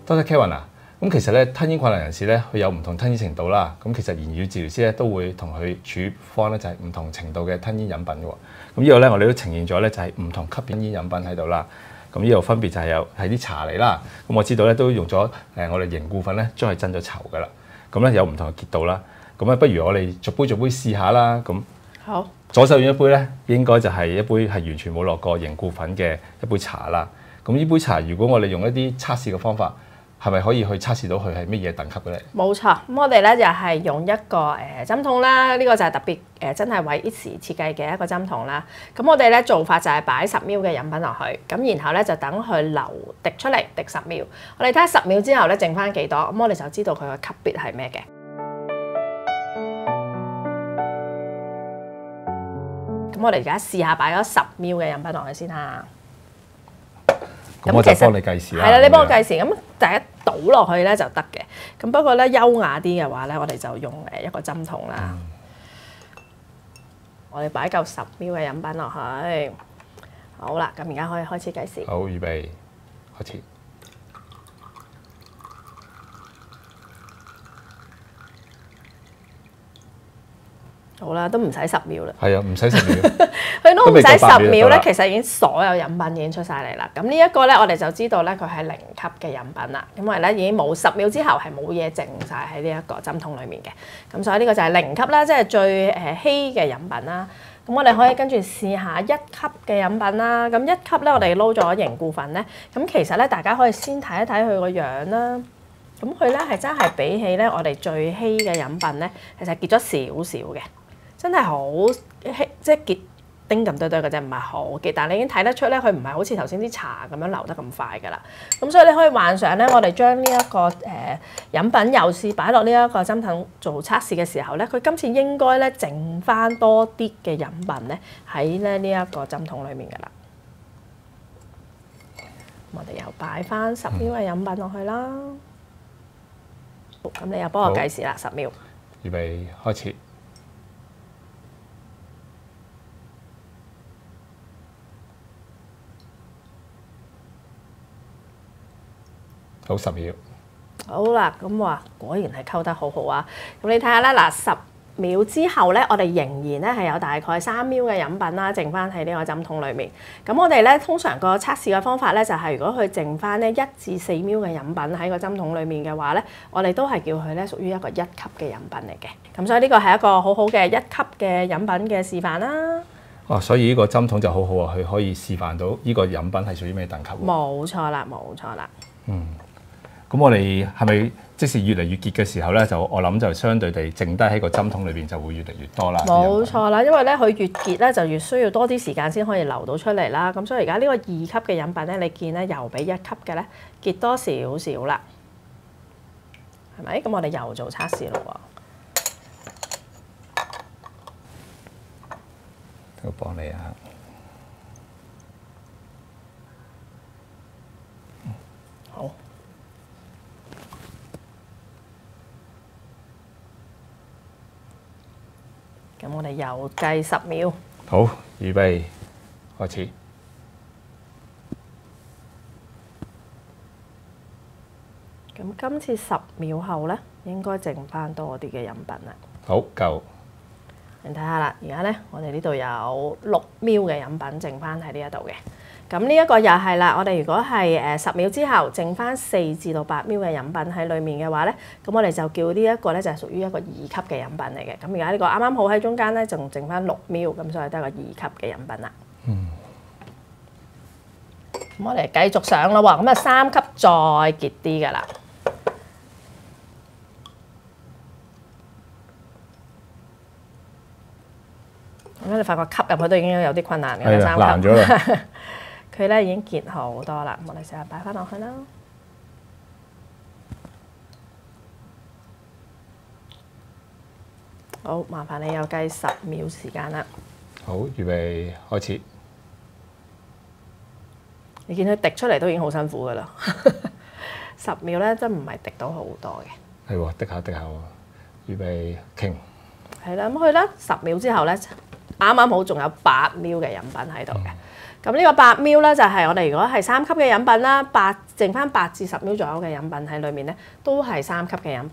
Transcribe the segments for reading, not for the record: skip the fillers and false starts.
Dr. Kevin 啊，咁其實咧吞嚥困難人士咧，佢有唔同吞嚥程度啦。咁其實言語治療師咧都會同佢處方咧就係唔同程度嘅吞嚥飲品嘅喎。咁呢度咧我哋都呈現咗咧就係唔同級別吞嚥飲品喺度啦。咁呢度分別就係係啲茶嚟啦。咁我知道咧都用咗我哋凝固粉咧將佢浸咗稠㗎啦。咁咧有唔同嘅結度啦。咁不如我哋逐杯試下啦。咁好，左手邊一杯咧應該就係一杯係完全冇落過凝固粉嘅一杯茶啦。咁呢杯茶如果我哋用一啲測試嘅方法，係咪可以去測試到佢係乜嘢等級嘅咧？冇錯，咁我哋咧就係用一個針筒啦，呢個就係特別真係為 ITSI 設計嘅一個針筒啦。咁我哋咧做法就係擺10 ml 嘅飲品落去，咁然後咧就等佢流滴出嚟，滴10 ml。我哋睇下10 ml之後咧剩翻幾多，咁我哋就知道佢個級別係咩嘅。咁我哋而家試下擺咗10 ml 嘅飲品落去先嚇。咁我就幫你計時啦。係啦，你幫我計時。咁第一倒落去咧就得嘅。咁不過咧優雅啲嘅話咧，我哋就用一個針筒啦。我哋擺夠10 ml 嘅飲品落去。好啦，咁而家可以開始計時。好，預備，開始。好啦，都唔使10 ml啦。係啊，唔使10 ml。佢都唔使10 ml咧，其實已經所有飲品已經出晒嚟啦。咁呢一個咧，我哋就知道咧，佢係0級嘅飲品啦。因為咧已經冇10 ml之後係冇嘢剩晒喺呢一個針筒裡面嘅。咁所以呢個就係0級啦，即係最稀嘅飲品啦。咁我哋可以跟住試下1級嘅飲品啦。咁1級咧，我哋撈咗凝固粉咧。咁其實咧，大家可以先睇一睇佢個樣啦。咁佢咧係真係比起咧我哋最稀嘅飲品咧，其實結咗少少嘅。真係好即係結丁咁多嘅啫，唔係好結。但係你已經睇得出咧，佢唔係好似頭先啲茶咁樣流得咁快㗎啦。咁所以你可以幻想咧，我哋將呢一個飲品又試擺落呢一個針筒做測試嘅時候咧，佢今次應該咧剩翻多啲嘅飲品咧喺咧呢一個針筒裡面㗎啦。我哋又擺翻10 ml 嘅飲品落去啦。咁你又幫我計時啦，10 ml。預備開始。好10 ml。好啦，咁話果然係溝得好好啊！咁你睇下啦，嗱10 ml之後咧，我哋仍然咧係有大概3 ml 嘅飲品啦，剩翻喺呢個針筒裡面。咁我哋咧通常個測試嘅方法咧，就係如果佢剩翻咧1至4 ml 嘅飲品喺個針筒裡面嘅話咧，我哋都係叫佢咧屬於一個1級嘅飲品嚟嘅。咁所以呢個係一個好好嘅1級嘅飲品嘅示範啦。哦，所以呢個針筒就好好啊，佢可以示範到呢個飲品係屬於咩等級喎？冇錯啦，冇錯啦。咁我哋係咪即是越嚟越結嘅時候咧，就我諗就相對地剩低喺個針筒裏邊就會越嚟越多啦。冇錯啦，因為咧佢越結咧就越需要多啲時間先可以流到出嚟啦。咁所以而家呢個2級嘅飲品咧，你見咧又比1級嘅咧結多少少啦，係咪？咁我哋又做測試咯喎。我幫你啊。好。咁我哋又計10 ml。好，預備開始。咁今次10 ml後咧，應該剩翻多啲嘅飲品啦。好，夠。你睇下啦，而家咧我哋呢度有6 ml嘅飲品剩翻喺呢一度嘅。咁呢一個又係啦，我哋如果係10 ml之後剩翻4至到8 ml嘅飲品喺裡面嘅話咧，咁我哋就叫呢一個咧就係屬於一個2級嘅飲品嚟嘅。咁而家呢個啱啱好喺中間咧，仲剩翻6 ml，咁所以都係個2級嘅飲品啦。咁我哋繼續上咯喎，咁啊3級再結啲㗎啦。咁你發覺吸入去都已經有啲困難嘅啦，3級難咗啦。佢咧已經結好多啦，我哋成日擺翻落去啦。好，麻煩你又計10 ml時間啦。好，預備開始。你見佢滴出嚟都已經好辛苦噶啦，10 ml咧真唔係滴到好多嘅。係喎，滴下滴下喎。預備傾。係啦，咁佢咧10 ml之後咧，啱啱好仲有8 ml嘅飲品喺度嘅。咁咁呢個8ml咧就係我哋如果係3級嘅飲品啦，剩翻8至10ml左右嘅飲品喺裏面咧，都係3級嘅飲品。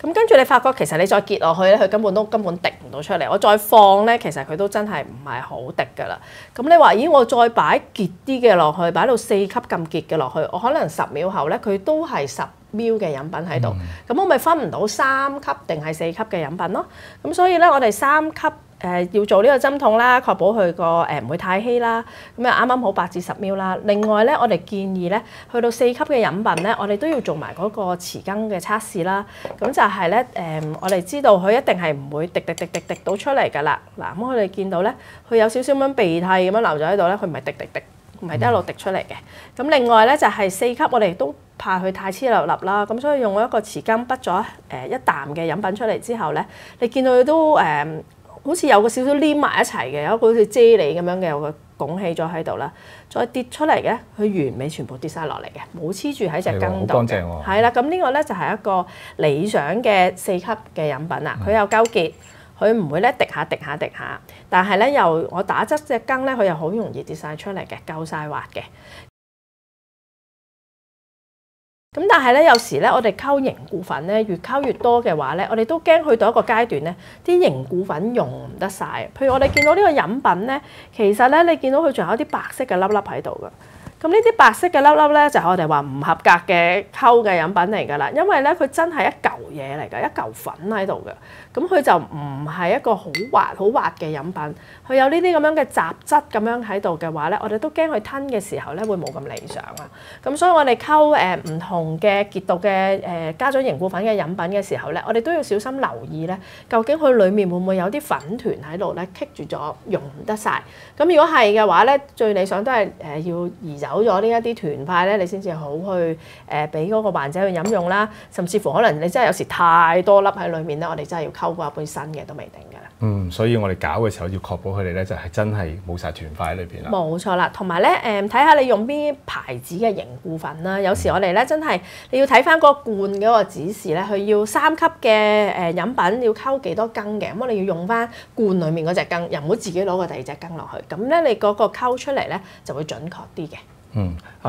咁跟住你發覺其實你再結落去咧，佢根本滴唔到出嚟。我再放咧，其實佢都真係唔係好滴㗎啦。咁你話咦，我再擺結啲嘅落去，擺到4級咁結嘅落去，我可能10秒後咧，佢都係10ml嘅飲品喺度。咁我咪分唔到3級定係4級嘅飲品咯。咁所以咧，我哋3級。要做呢個針筒啦，確保佢個唔會太稀啦，咁啊啱啱好8至10ml啦。另外咧，我哋建議咧，去到4級嘅飲品咧，我哋都要做埋嗰個匙羹嘅測試啦。咁就係咧我哋知道佢一定係唔會滴到出嚟㗎啦。嗱，咁我哋見到咧，佢有少少咁鼻涕咁樣留咗喺度咧，佢唔係滴，唔係一路滴出嚟嘅。咁另外咧就係4級，我哋都怕佢太黐粒粒啦，咁所以用一個匙羹滗咗一啖嘅飲品出嚟之後咧，你見到佢都好似有個少少黏埋一齊嘅，有一個好似啫喱咁樣嘅，有個拱起咗喺度啦。再跌出嚟嘅，佢完美全部跌晒落嚟嘅，冇黐住喺隻羹度。好乾淨喎。係啦，咁呢個咧就係一個理想嘅4級嘅飲品啦。佢有勾結，佢唔會咧滴下，但係咧又我打側隻羹咧，佢又好容易跌晒出嚟嘅，夠晒滑嘅。咁但係咧，有時咧，我哋溝凝固粉咧，越溝越多嘅話咧，我哋都驚去到一個階段咧，啲凝固粉用唔得晒。譬如我哋見到呢個飲品咧，其實咧，你見到佢仲有啲白色嘅粒粒喺度㗎。咁呢啲白色嘅粒粒咧，就係我哋話唔合格嘅溝嘅飲品嚟㗎啦，因為咧佢真係一嚿嘢嚟㗎，一嚿粉喺度嘅。咁佢就唔係一個好滑嘅飲品，佢有呢啲咁樣嘅雜質咁樣喺度嘅話咧，我哋都驚佢吞嘅時候咧會冇咁理想啊。咁所以我哋溝唔同嘅結度嘅加咗凝固粉嘅飲品嘅時候咧，我哋都要小心留意咧，究竟佢裡面會唔會有啲粉團喺度咧棘住咗，溶唔得晒。咁如果係嘅話咧，最理想都係要移走咗呢一啲團塊咧，你先至好去俾嗰個患者去飲用啦。甚至乎可能你真係有時太多粒喺裡面咧，我哋真係要溝過一杯新嘅都未定㗎啦。所以我哋搞嘅時候要確保佢哋咧就係真係冇晒團塊喺裏邊啦。冇錯啦，同埋咧睇下你用邊牌子嘅凝固粉啦。有時我哋咧真係你要睇翻嗰個罐嗰個指示咧，佢要3級嘅飲品要溝幾多羹嘅，咁我哋要用翻罐裡面嗰隻羹，又唔好自己攞個第二隻羹落去。咁咧你嗰個溝出嚟咧就會準確啲嘅。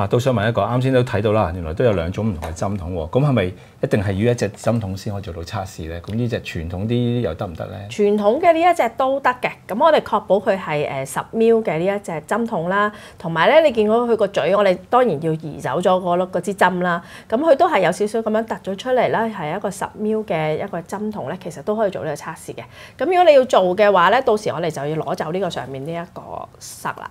都想問一個，啱先都睇到啦，原來都有2種唔同嘅針筒喎。咁係咪一定係要一隻針筒先可以做到測試咧？咁呢隻傳統啲又得唔得咧？傳統嘅呢一隻都得嘅。咁我哋確保佢係10ml嘅呢一隻針筒啦，同埋咧你見到佢個嘴，我哋當然要移走咗嗰支針啦。咁佢都係有少少咁樣突咗出嚟啦，係一個10ml嘅一個針筒咧，其實都可以做呢個測試嘅。咁如果你要做嘅話咧，到時我哋就要攞走呢個上面呢一個塞啦。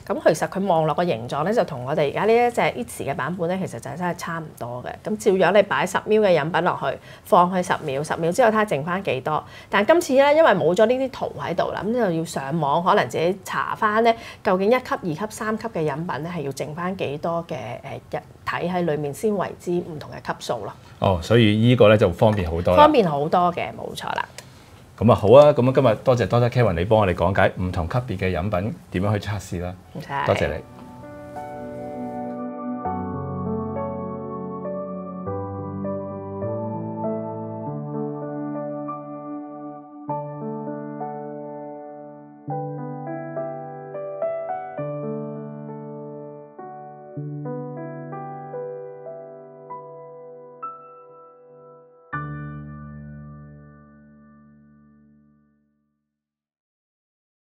咁其實佢望落個形狀咧，就同我哋而家呢一隻 Easy 嘅版本咧，其實就真係差唔多嘅。咁照樣你擺10ml嘅飲品落去，放去10秒之後睇下剩翻幾多。但今次咧，因為冇咗呢啲圖喺度啦，咁就要上網可能自己查翻咧，究竟1級、2級、3級嘅飲品咧係要剩翻幾多嘅液體喺裡面先為之唔同嘅級數咯。所以呢個咧就方便好多啦。方便好多嘅，冇錯啦。咁好啊！咁今日多謝Kevin你幫我哋講解唔同級別嘅飲品點樣去測試啦。唔該。多謝你。